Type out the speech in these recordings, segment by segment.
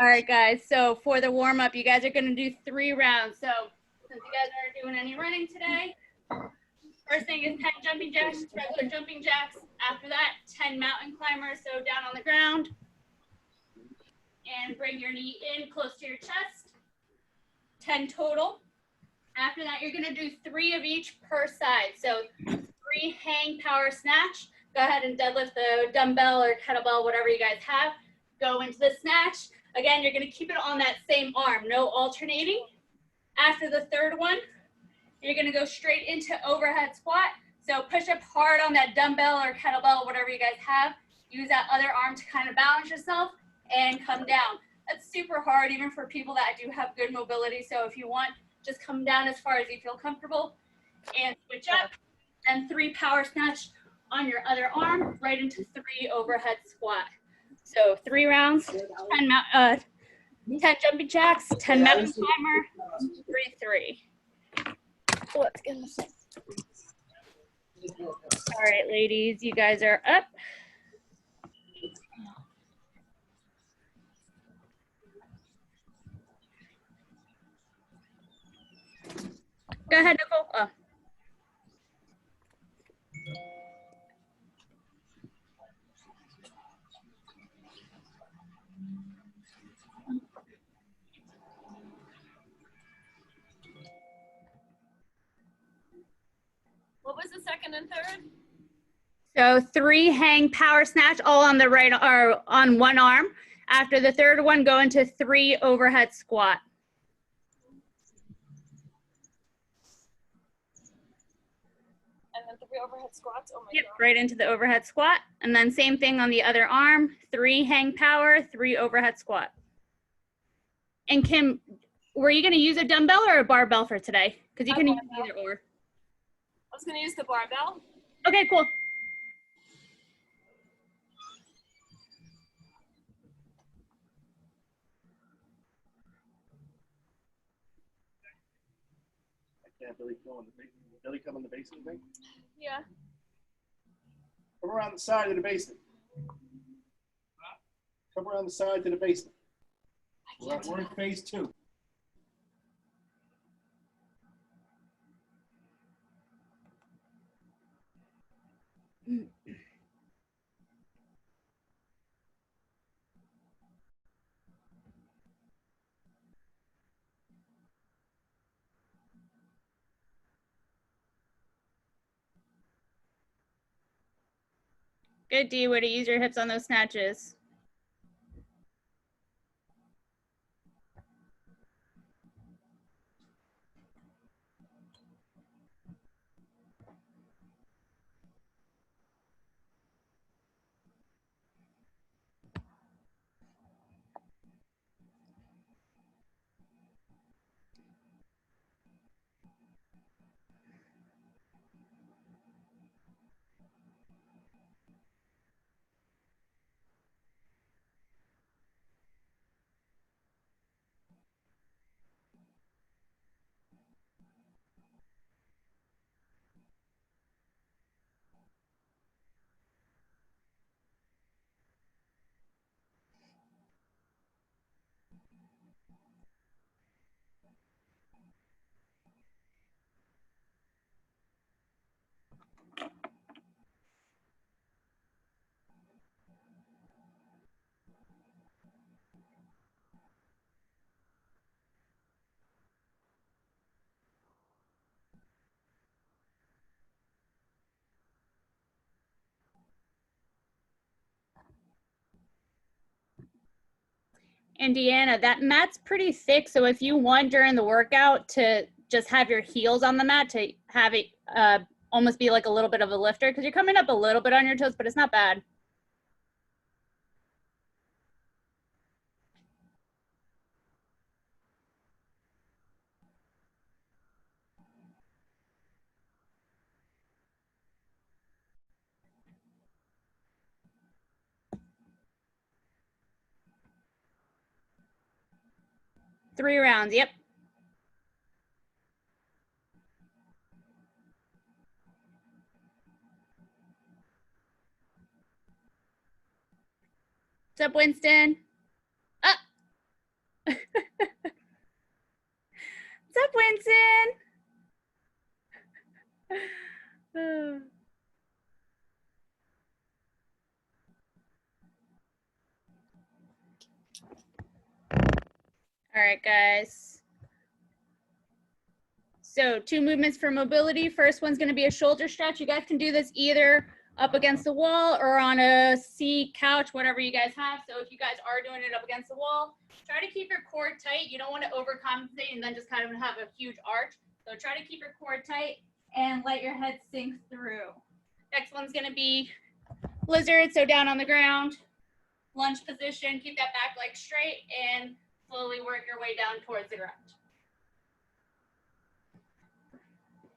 All right, guys. So for the warm up, you guys are going to do 3 rounds. So since you guys aren't doing any running today, first thing is 10 jumping jacks, regular jumping jacks. After that, 10 mountain climbers. So down on the ground and bring your knee in close to your chest. 10 total. After that, you're going to do 3 of each per side. So 3 hang power snatch. Go ahead and deadlift the dumbbell or kettlebell, whatever you guys have. Go into the snatch. Again, you're going to keep it on that same arm, no alternating. After the third one, you're going to go straight into overhead squat. So push up hard on that dumbbell or kettlebell, whatever you guys have. Use that other arm to kind of balance yourself and come down. That's super hard, even for people that do have good mobility. So if you want, just come down as far as you feel comfortable and switch up. And 3 power snatch on your other arm, right into 3 overhead squat. So 3 rounds, 10 jumping jacks, 10 mountain climber, 3. Let's get this. All right, ladies, you guys are up. Go ahead, Nicole. Oh. What was the second and third? So 3 hang power snatch, all on the right or on one arm. After the third one, go into 3 overhead squat. And then 3 overhead squats. Oh my Yep, God. right into the overhead squat. And then same thing on the other arm, 3 hang power, 3 overhead squat. And Kim, were you going to use a dumbbell or a barbell for today? Because you can use either or. I was going to use the barbell. Okay, cool. Yeah, Billy come in the basement thing? Yeah. Come around the side of the basement. Come around the side to the basement. We're in phase 2. Good, D. Way to use your hips on those snatches. Indiana, that mat's pretty thick. So if you want during the workout to just have your heels on the mat to have it almost be like a little bit of a lifter, because you're coming up a little bit on your toes, but it's not bad. Three rounds, yep. What's up, Winston? Up. up, Winston? All right, guys. So 2 movements for mobility. First one's going to be a shoulder stretch. You guys can do this either up against the wall or on a seat, couch, whatever you guys have. So if you guys are doing it up against the wall, try to keep your core tight. You don't want to overcompensate and then just kind of have a huge arch. So try to keep your core tight and let your head sink through. Next one's going to be lizard. So down on the ground, lunge position, keep that back leg straight and slowly work your way down towards the ground.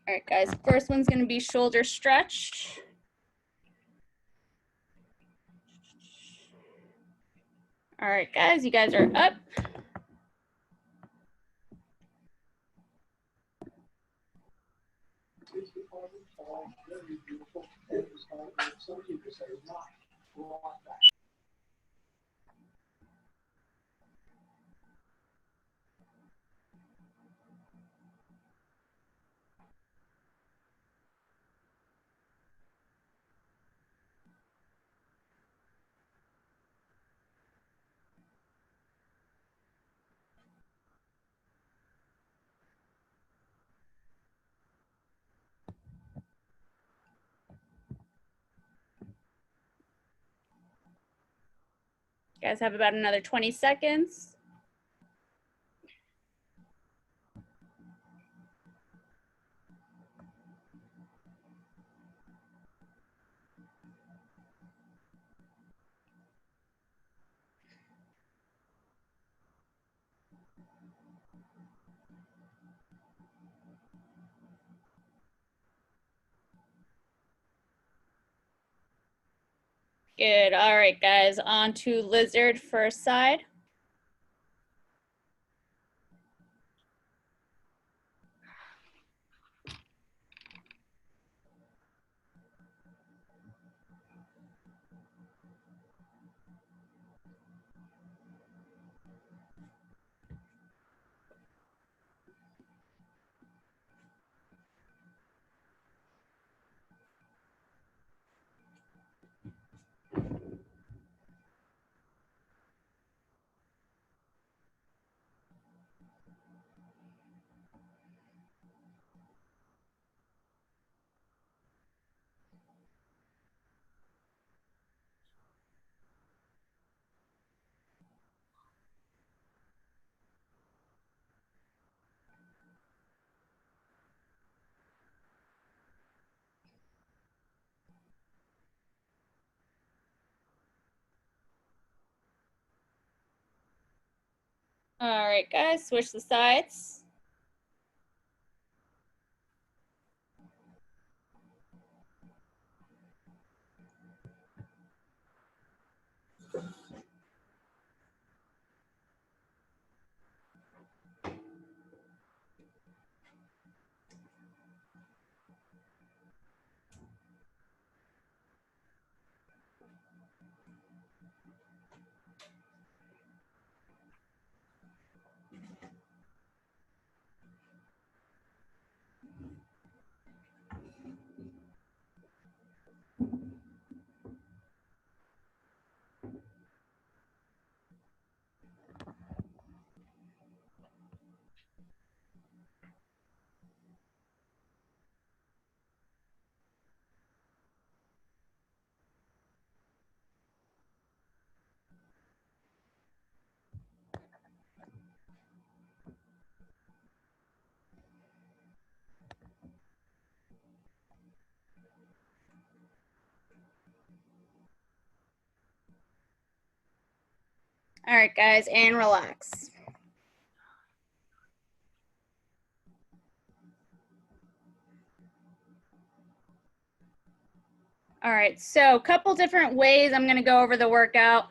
All right, guys, first one's gonna be shoulder stretch. All right, guys, you guys are up. You guys have about another 20 seconds. Good. All right, guys, on to lizard first side. All right, guys, switch the sides. All right, guys, and relax. All right, so a couple different ways I'm gonna go over the workout.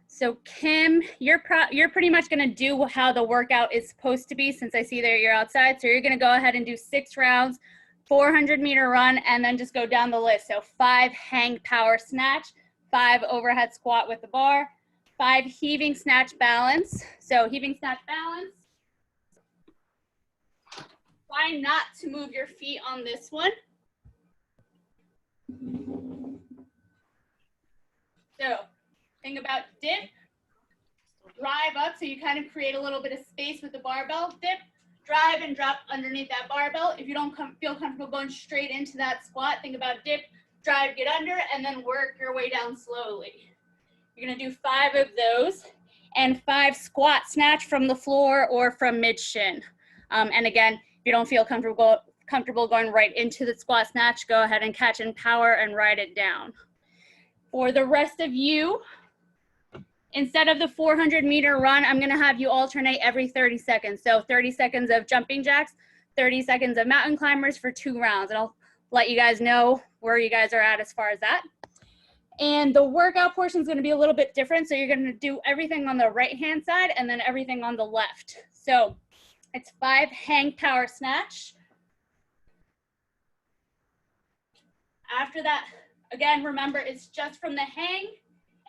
So Kim, you're pretty much gonna do how the workout is supposed to be since I see that you're outside. So you're gonna go ahead and do 6 rounds, 400-meter run, and then just go down the list. So 5 hang power snatch, 5 overhead squat with the bar, 5 heaving snatch balance. So heaving snatch balance. try not to move your feet on this one. So think about dip, drive up, so you kind of create a little bit of space with the barbell, dip, drive and drop underneath that barbell. If you don't feel comfortable going straight into that squat, think about dip, drive, get under, and then work your way down slowly. You're gonna do 5 of those and 5 squat snatch from the floor or from mid shin. And again, if you don't feel comfortable going right into the squat snatch, go ahead and catch in power and ride it down. For the rest of you, instead of the 400-meter run, I'm gonna have you alternate every 30 seconds. So 30 seconds of jumping jacks, 30 seconds of mountain climbers for 2 rounds. And I'll let you guys know where you guys are at as far as that. And the workout portion is gonna be a little bit different. So you're gonna do everything on the right-hand side and then everything on the left. So it's 5 hang power snatch. After that, again, remember, it's just from the hang,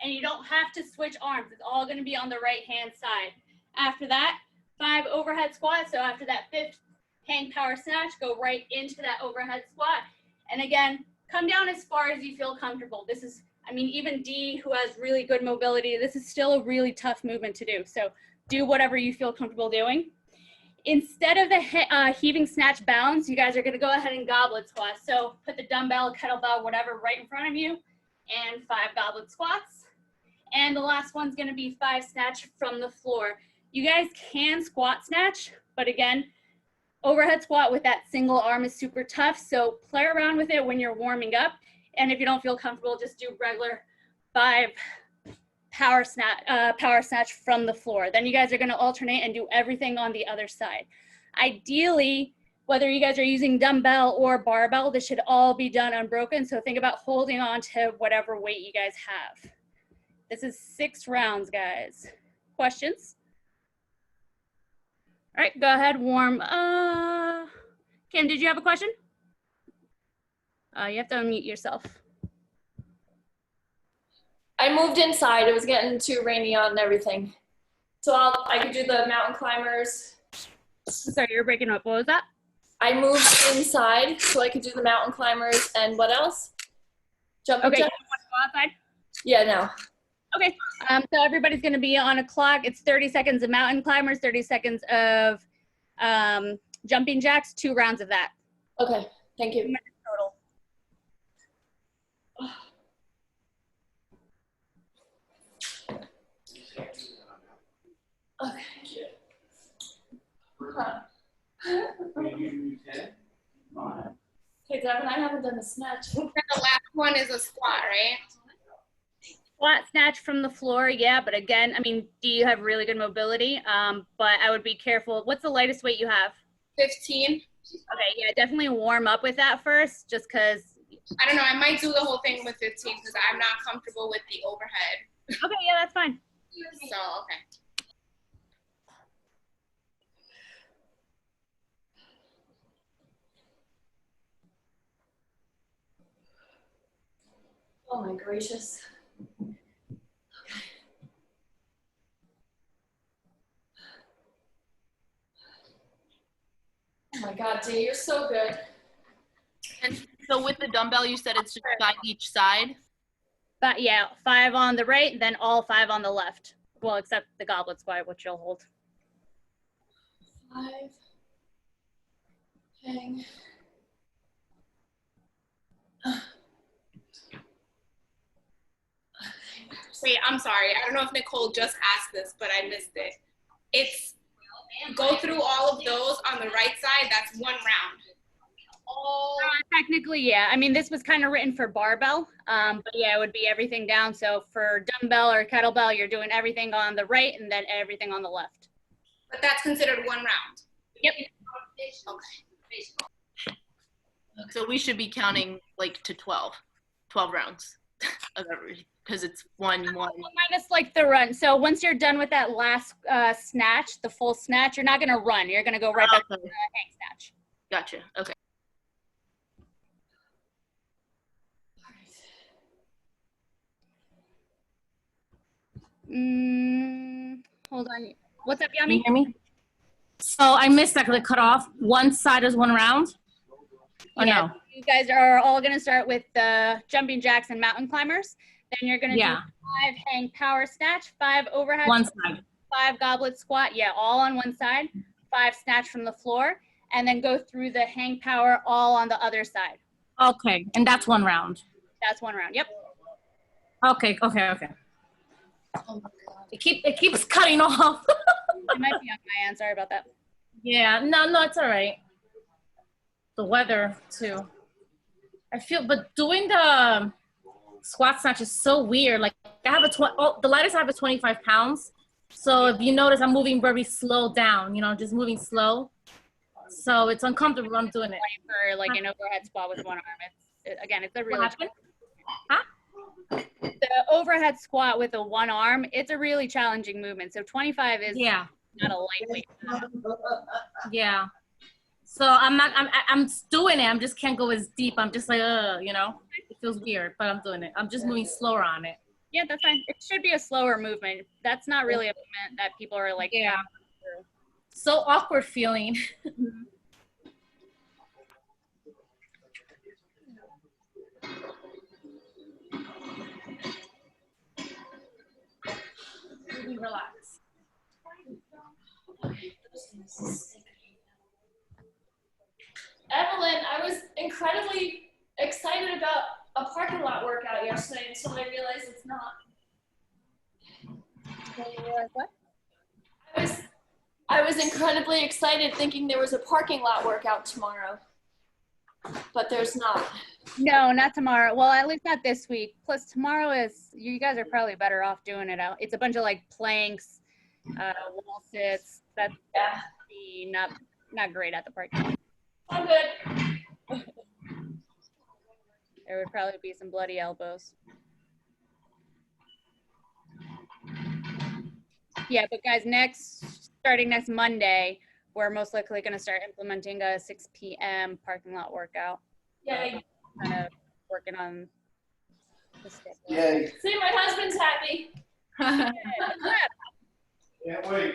and you don't have to switch arms. It's all gonna be on the right-hand side. After that, 5 overhead squats. So after that 5th hang power snatch, go right into that overhead squat. And again, come down as far as you feel comfortable. This is, I mean, even Dee, who has really good mobility, this is still a really tough movement to do. So do whatever you feel comfortable doing. Instead of the heaving snatch bounds, you guys are gonna go ahead and goblet squats. So put the dumbbell, kettlebell, whatever right in front of you, and 5 goblet squats. And the last one's gonna be 5 snatch from the floor. You guys can squat snatch, but again, overhead squat with that single arm is super tough. So play around with it when you're warming up. And if you don't feel comfortable, just do regular 5 power snatch from the floor. Then you guys are gonna alternate and do everything on the other side. Ideally, whether you guys are using dumbbell or barbell, this should all be done unbroken. So think about holding on to whatever weight you guys have. This is 6 rounds, guys. Questions? All right, go ahead, warm. Kim, did you have a question? You have to unmute yourself. I moved inside. It was getting too rainy out and everything. So I could do the mountain climbers. Sorry, you're breaking up. What was that? I moved inside so I could do the mountain climbers and what else? Jumping Okay, you jacks? want to go outside? Yeah, no. Okay, so everybody's gonna be on a clock. It's 30 seconds of mountain climbers, 30 seconds of jumping jacks, 2 rounds of that. Okay, thank you. Total. Okay. Hey, Devin, I haven't done the snatch. The last one is a squat, right? Squat snatch from the floor, yeah, but again, I mean, do you have really good mobility? But I would be careful. What's the lightest weight you have? 15. Okay, yeah, definitely warm up with that first, just because. I don't know. I might do the whole thing with 15 because I'm not comfortable with the overhead. Okay, yeah, that's fine. So, okay. Oh my gracious. Oh my God, Dee, you're so good. And so with the dumbbell, you said it's just 5 each side? But yeah, 5 on the right, then all 5 on the left. Well, except the goblet squat, which you'll hold. 5. Hang. Wait, I'm sorry. I don't know if Nicole just asked this, but I missed it. It's go through all of those on the right side. That's 1 round. Technically, yeah. I mean, this was kind of written for barbell, but yeah, it would be everything down. So for dumbbell or kettlebell, you're doing everything on the right and then everything on the left. But that's considered 1 round. Yep. Okay. So we should be counting like to 12 rounds of every, because it's 1, 1. Minus like the run. So once you're done with that last snatch, the full snatch, you're not going to run. You're going to go right back to the hang snatch. Gotcha. Okay. Hold on. What's up, Can Yami? you hear me? So I missed that because it cut off. One side is one round? Or Yeah, no? you guys are all gonna start with the jumping jacks and mountain climbers. Then you're gonna do Yeah, 5 hang power snatch, 5 overhead, one side. 5 goblet squat. Yeah, all on one side. 5 snatch from the floor, and then go through the hang power all on the other side. Okay, and that's one round. That's one round. Yep. Okay. It keeps cutting off. It might be on my end. Sorry about that. Yeah, no, it's all right. The weather too. But doing the squat snatch is so weird. Like I have the lightest I have is 25 pounds. So if you notice, I'm moving very slow down, just moving slow. So it's uncomfortable when I'm doing it. For like an overhead squat with one arm. It's a What really happened? Huh? the overhead squat with a one arm. It's a really challenging movement. So 25 is Yeah. not a lightweight. Yeah. So I'm doing it. I just can't go as deep. I'm just like, it feels weird, but I'm doing it. I'm just moving slower on it. Yeah, that's fine. It should be a slower movement. That's not really a movement that people are like. Yeah. So awkward feeling. Really relax. Evelyn, I was incredibly excited about a parking lot workout yesterday until I realized it's not. What? I was incredibly excited thinking there was a parking lot workout tomorrow, but there's not. No, not tomorrow. Well, at least not this week. Plus tomorrow you guys are probably better off doing it out. It's a bunch of like planks, wall sits. That's not great at the parking lot. I'm good. There would probably be some bloody elbows. Yeah, but guys, starting next Monday, we're most likely going to start implementing a 6 p.m. parking lot workout. Yay. Kind of working on the schedule. Yay. See, my husband's happy. Can't wait.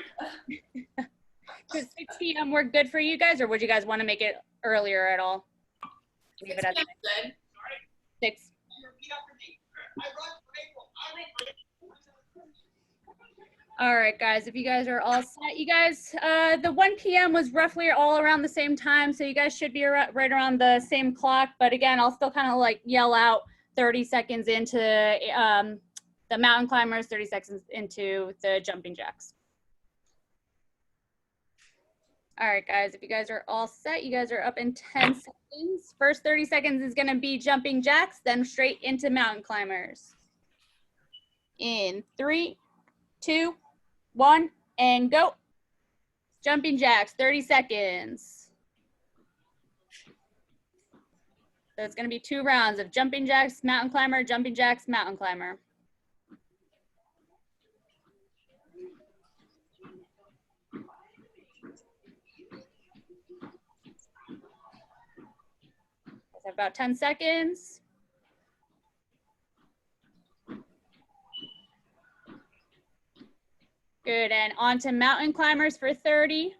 Does 6 p.m. work good for you guys, or would you guys want to make it earlier at all? Leave it at Good. 6. All right, guys, if you guys are all set, you guys, the 1 p.m. was roughly all around the same time, so you guys should be right around the same clock. But again, I'll still kind of like yell out 30 seconds into the mountain climbers, 30 seconds into the jumping jacks. All right, guys, if you guys are all set, you guys are up in 10 seconds. First 30 seconds is gonna be jumping jacks, then straight into mountain climbers. In 3, 2, 1, and go. Jumping jacks, 30 seconds. So it's gonna be 2 rounds of jumping jacks, mountain climber, jumping jacks, mountain climber. Have about 10 seconds. Good, and on to mountain climbers for 30.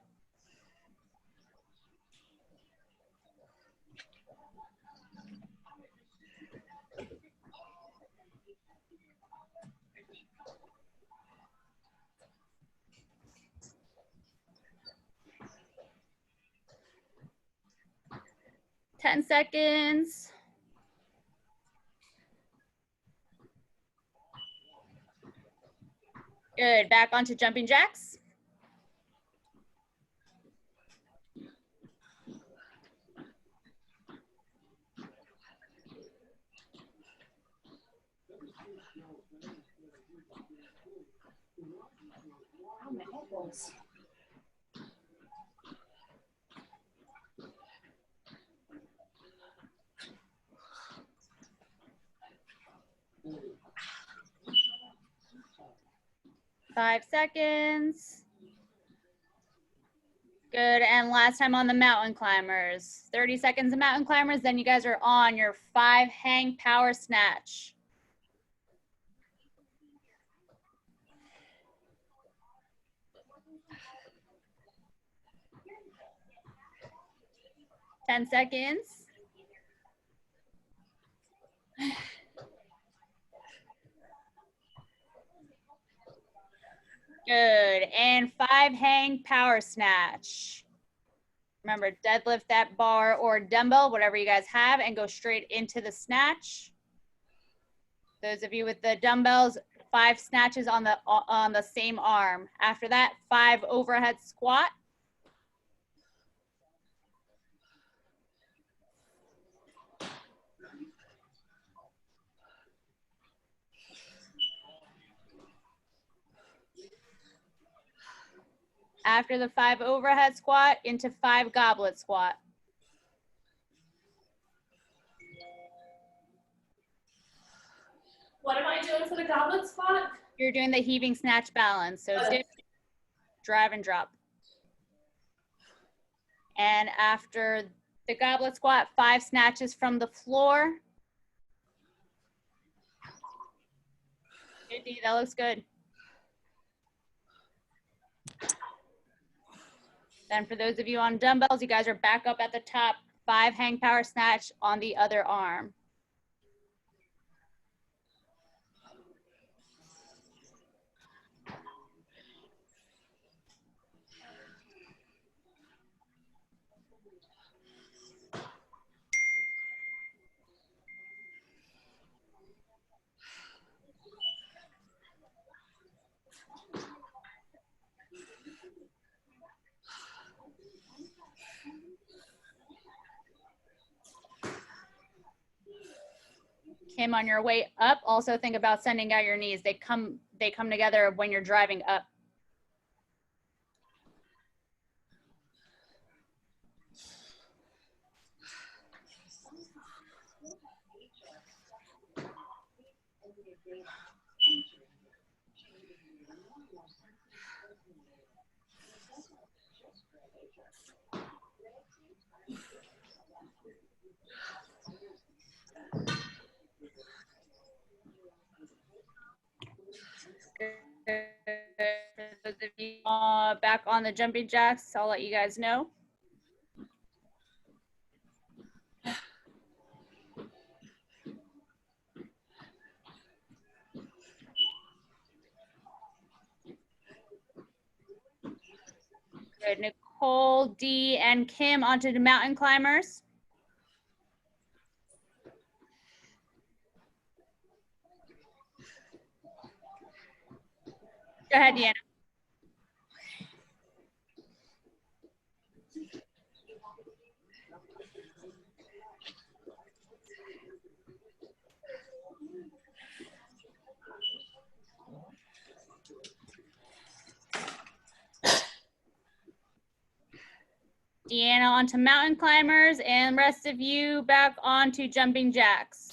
Ten seconds. Good, back onto jumping jacks. Five seconds. Good, and last time on the mountain climbers. 30 seconds of mountain climbers, then you guys are on your 5 hang power snatch. 10 seconds. Good. And 5 hang power snatch. Remember, deadlift that bar or dumbbell, whatever you guys have, and go straight into the snatch. Those of you with the dumbbells, 5 snatches on the same arm. After that, 5 overhead squat. After the 5 overhead squat, into 5 goblet squat. What am I doing for the goblet squat? You're doing the heaving snatch balance. So dip, drive, and drop. And after the goblet squat, 5 snatches from the floor. Good, Dee, that looks good. Then for those of you on dumbbells, you guys are back up at the top. 5 hang power snatch on the other arm. Kim, on your way up, also think about sending out your knees. They come together when you're driving up. For those of you back on the jumping jacks, I'll let you guys know. Good. Nicole, Dee, and Kim onto the mountain climbers. Go ahead, Deanna. Deanna onto mountain climbers, and rest of you back onto jumping jacks.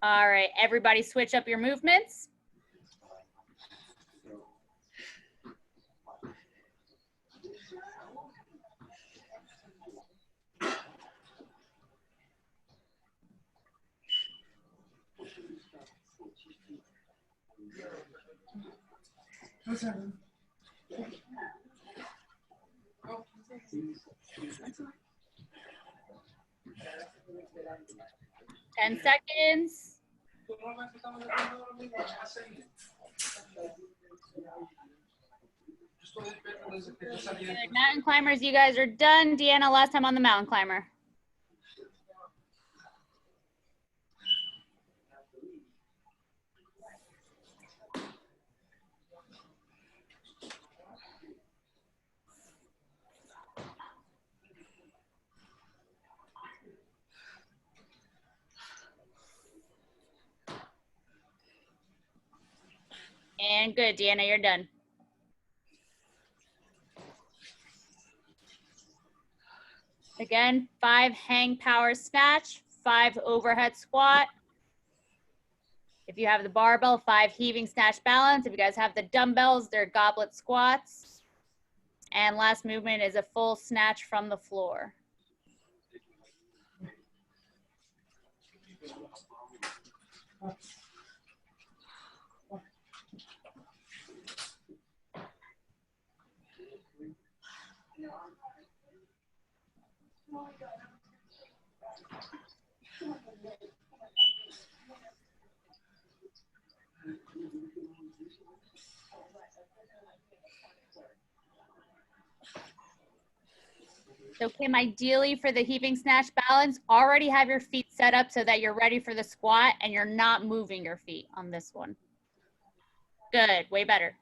All right, everybody switch up your movements. Ten seconds. Good. Mountain climbers, you guys are done. Deanna, last time on the mountain climber. And good, Deanna, you're done. Again, 5 hang power snatch, 5 overhead squat. If you have the barbell, 5 heaving snatch balance. If you guys have the dumbbells, they're goblet squats. And last movement is a full snatch from the floor. So Kim, ideally for the heaving snatch balance, already have your feet set up so that you're ready for the squat and you're not moving your feet on this one. Good, way better.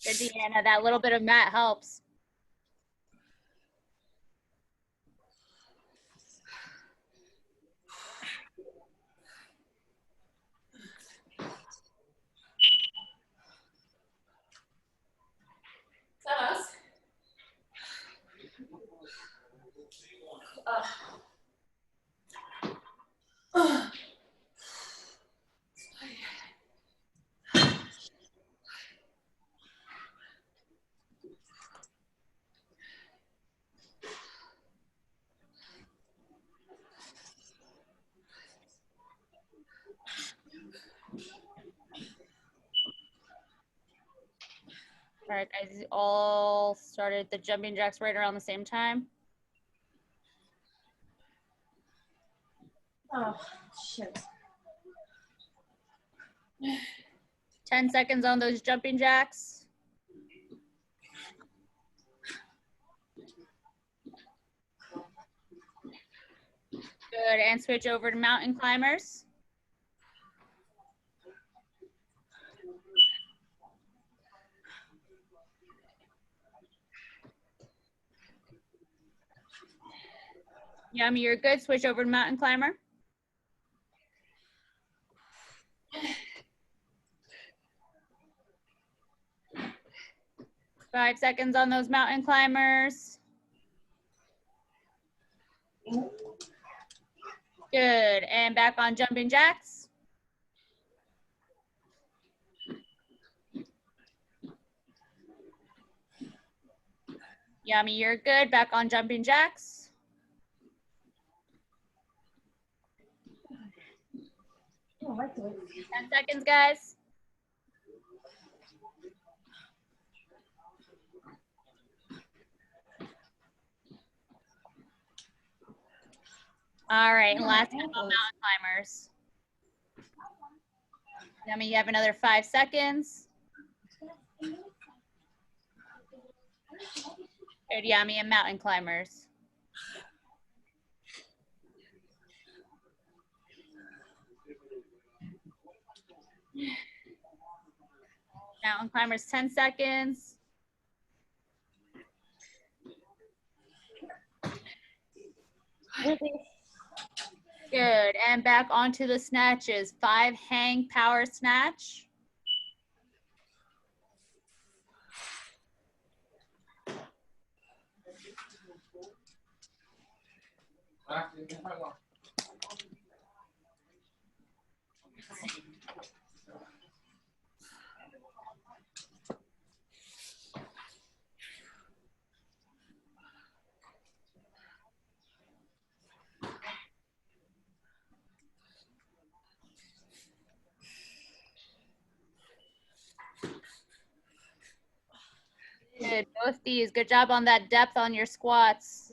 Good, Deanna, that little bit of mat helps. Is that us? All right, guys, all started the jumping jacks right around the same time. Oh, shit. 10 seconds on those jumping jacks. Good, and switch over to mountain climbers. Yummy, you're good. Switch over to mountain climber. Five seconds on those mountain climbers. Good, and back on jumping jacks. Yummy, you're good. Back on jumping jacks. Oh, I like the way 10 seconds, guys. All right, and last couple mountain climbers. Yummy, you have another 5 seconds. Good, Yummy, and mountain climbers. Mountain climbers, 10 seconds. Good, and back onto the snatches. 5 hang power snatch. Good, both these. Good job on that depth on your squats.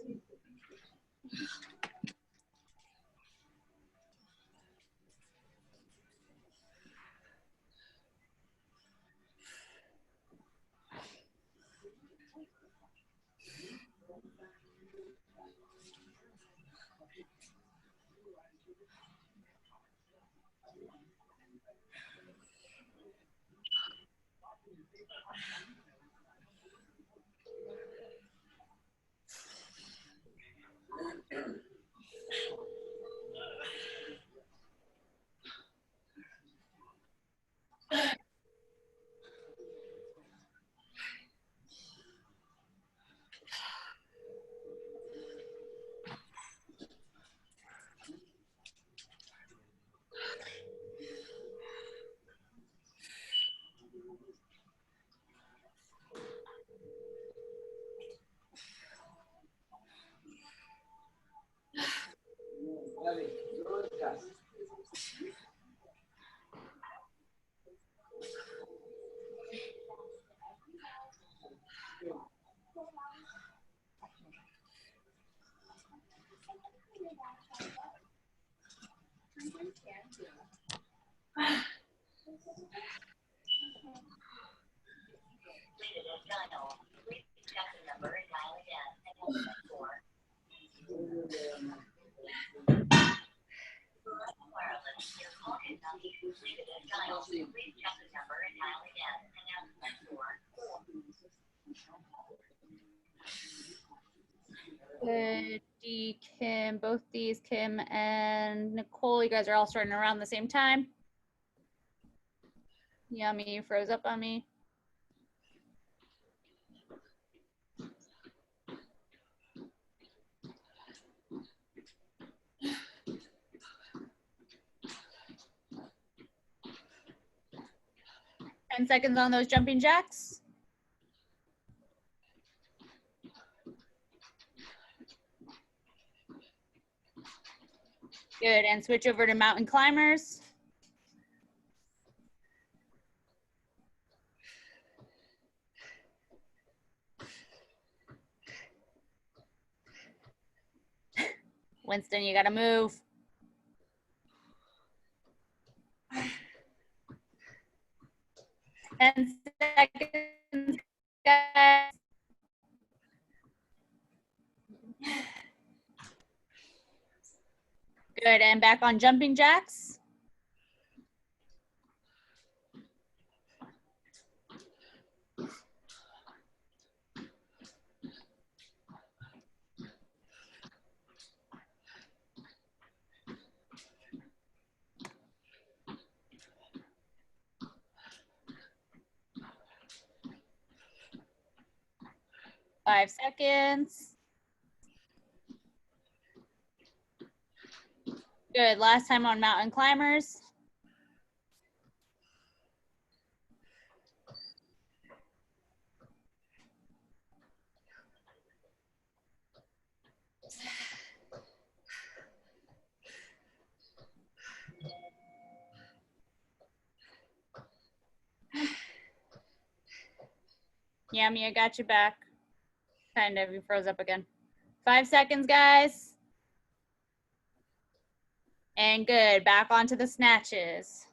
Good, D, Kim, both these, Kim and Nicole, you guys are all starting around the same time. Yummy, you froze up on me. Ten seconds on those jumping jacks. Good, and switch over to mountain climbers. Winston, you gotta move. Ten seconds, guys. Good, and back on jumping jacks. Five seconds. Good, last time on mountain climbers. Yummy, I got you back. Kind of, you froze up again. 5 seconds, guys. And good, back onto the snatches.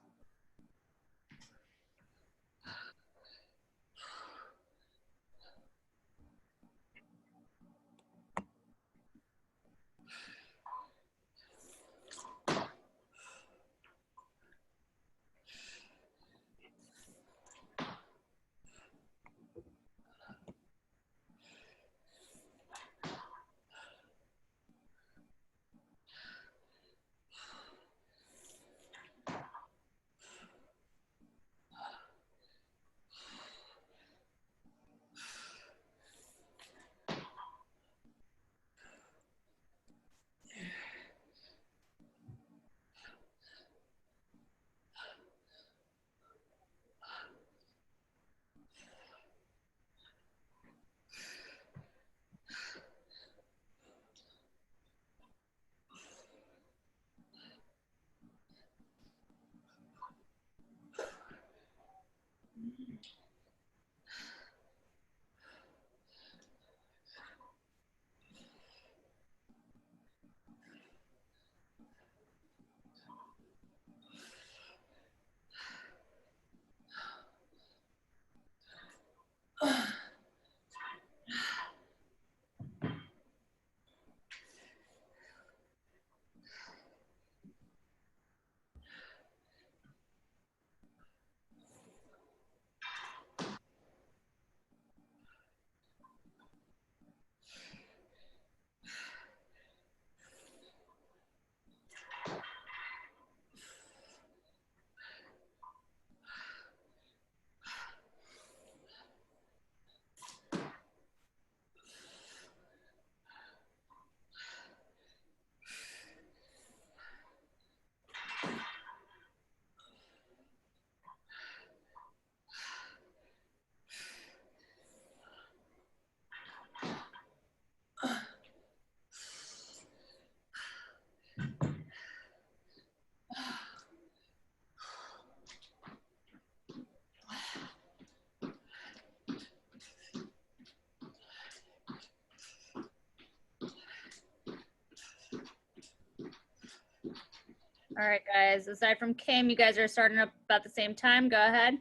All right, guys. Aside from Kim, you guys are starting up about the same time. Go ahead.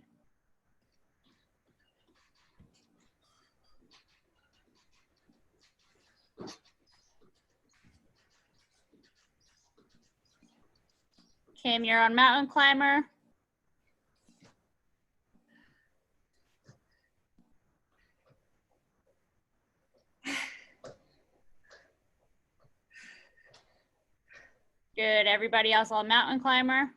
Kim, you're on mountain climber. Good. Everybody else on mountain climber?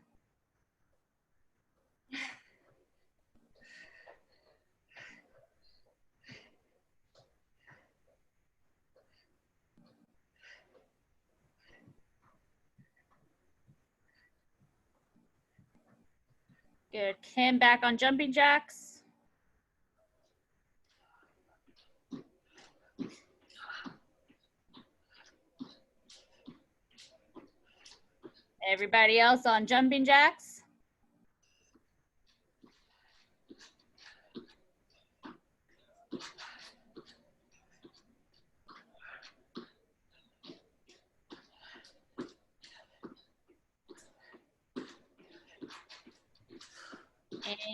Good. Kim back on jumping jacks. Everybody else on jumping jacks?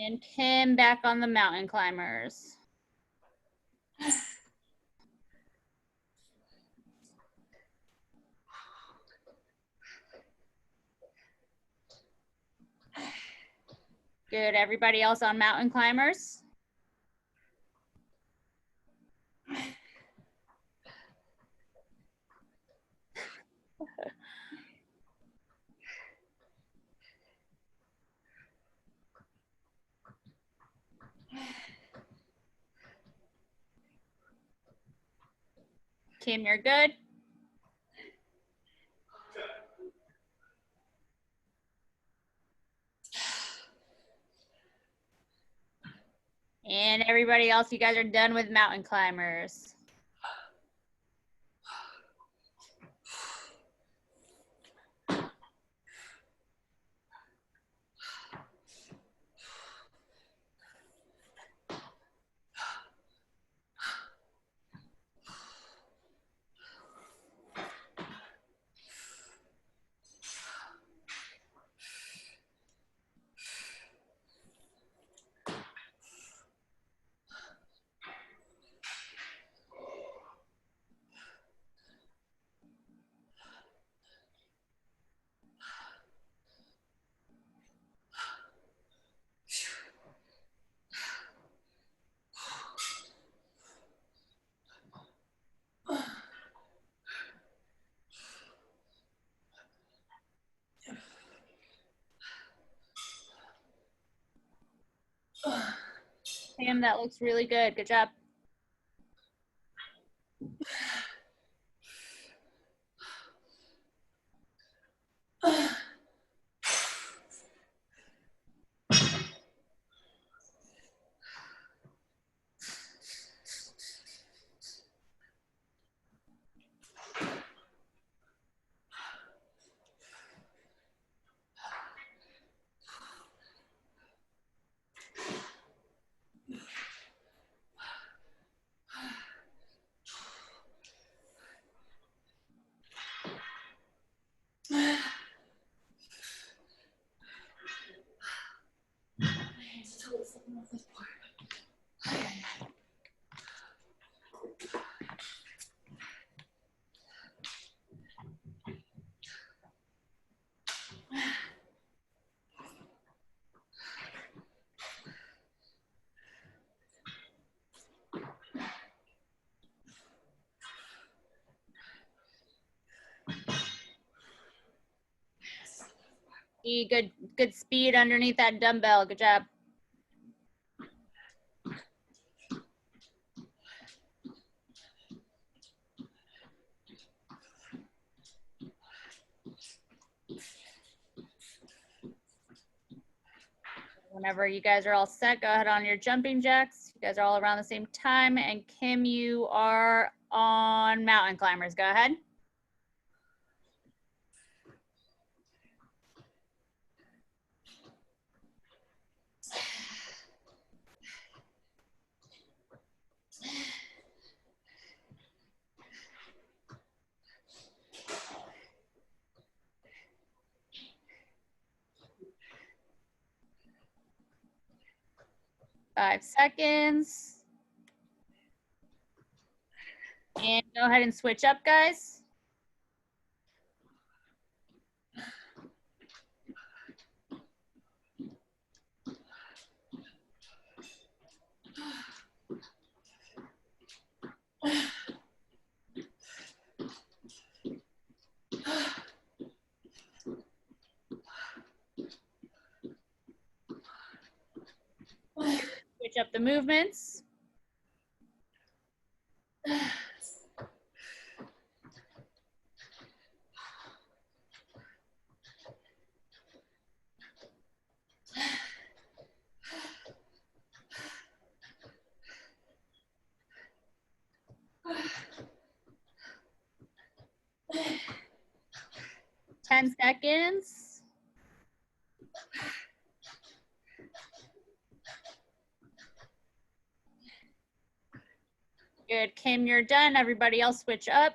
And Kim back on the mountain climbers. Good. Everybody else on mountain climbers? Kim, you're good. And everybody else, you guys are done with mountain climbers. Sam, that looks really good. Good job. Good speed underneath that dumbbell. Good job. Whenever you guys are all set, go ahead on your jumping jacks. You guys are all around the same time. And Kim, you are on mountain climbers. Go ahead. 5 seconds. And go ahead and switch up, guys. Switch up the movements. Ten seconds. Good, Kim, you're done. Everybody else switch up.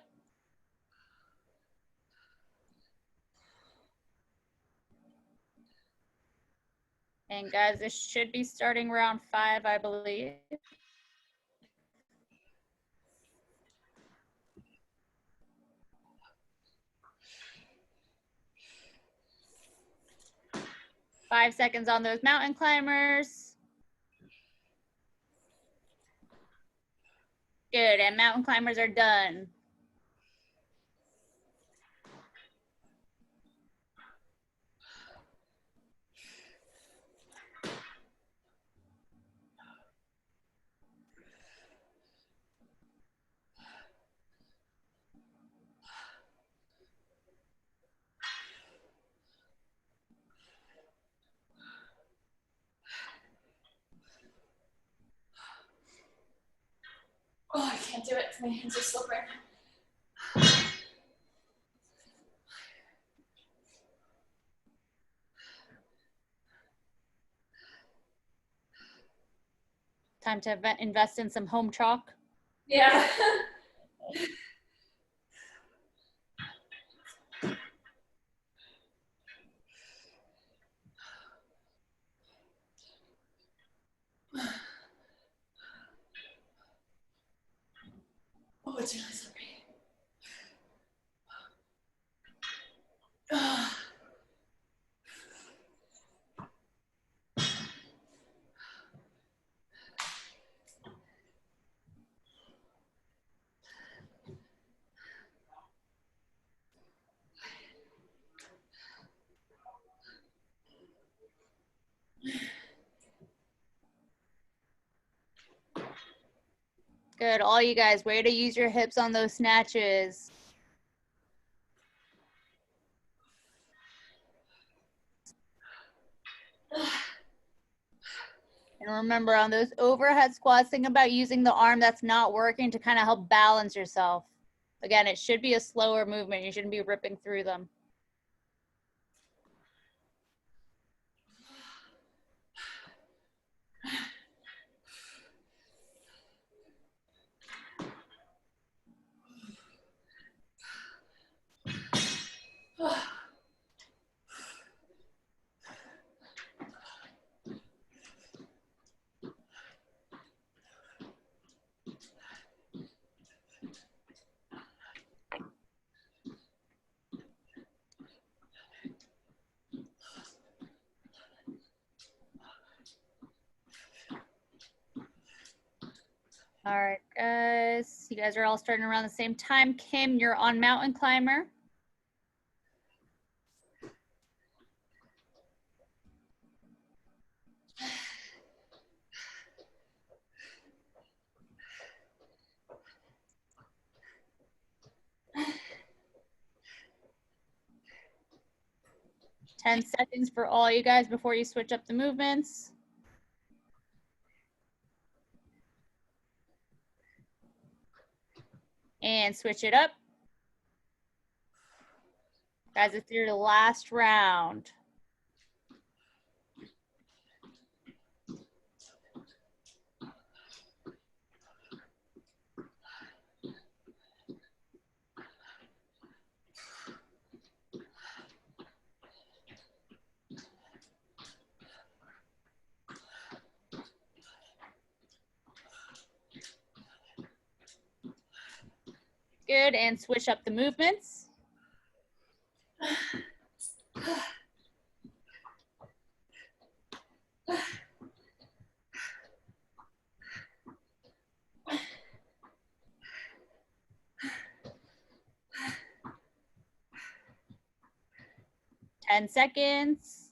And guys, this should be starting round 5, I believe. Five seconds on those mountain climbers. Good, and mountain climbers are done. Oh, I can't do it. My hands are slippery. Time to invest in some home chalk. Yeah. Oh, it's really slippery. Good, all you guys, way to use your hips on those snatches. And remember, on those overhead squats, think about using the arm that's not working to kind of help balance yourself. Again, it should be a slower movement. You shouldn't be ripping through them. All right, guys. You guys are all starting around the same time. Kim, you're on mountain climber. Ten seconds for all you guys before you switch up the movements. And switch it up. Guys, it's your last round. Good, and switch up the movements. Ten seconds.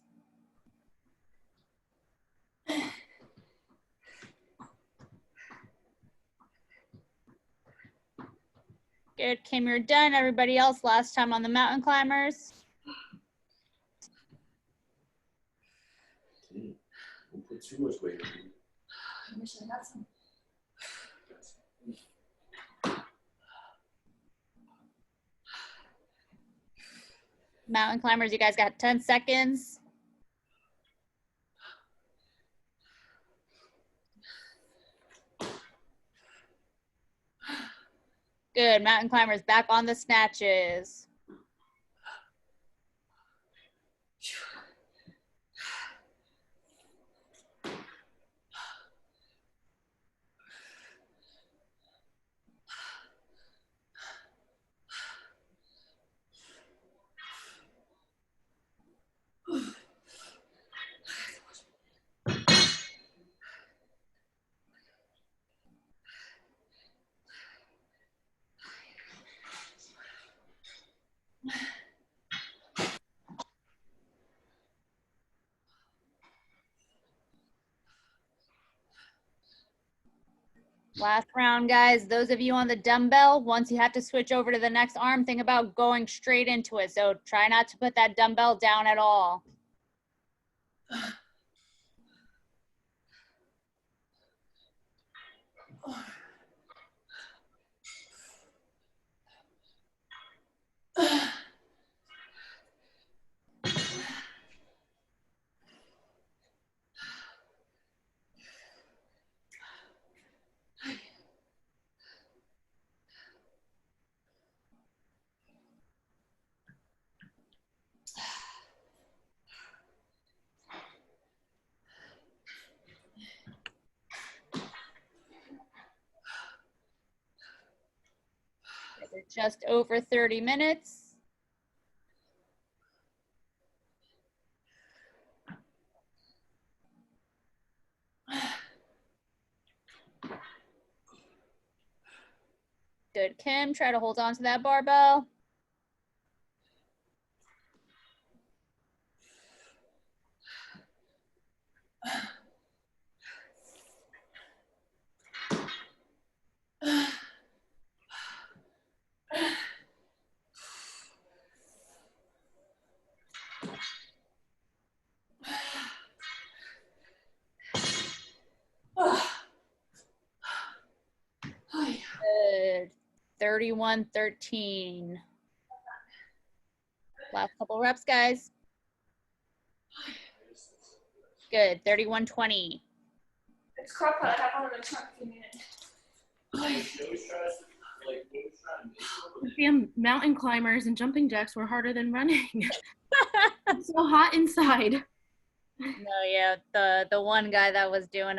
Good, Kim, you're done. Everybody else, last time on the mountain climbers. Don't put too much weight on you. I wish I had some. Mountain climbers, you guys got 10 seconds. Good, mountain climbers back on the snatches. Last round, guys. Those of you on the dumbbell, once you have to switch over to the next arm, think about going straight into it. So try not to put that dumbbell down at all. We're just over 30 minutes. Good, Kim. Try to hold on to that barbell. Good. 31-13. Last couple reps, guys. Good. 31-20. It's crap pot. I have one in the trunk if you need it. Damn mountain climbers and jumping jacks were harder than running. It's so hot inside. No, yeah, the one guy that was doing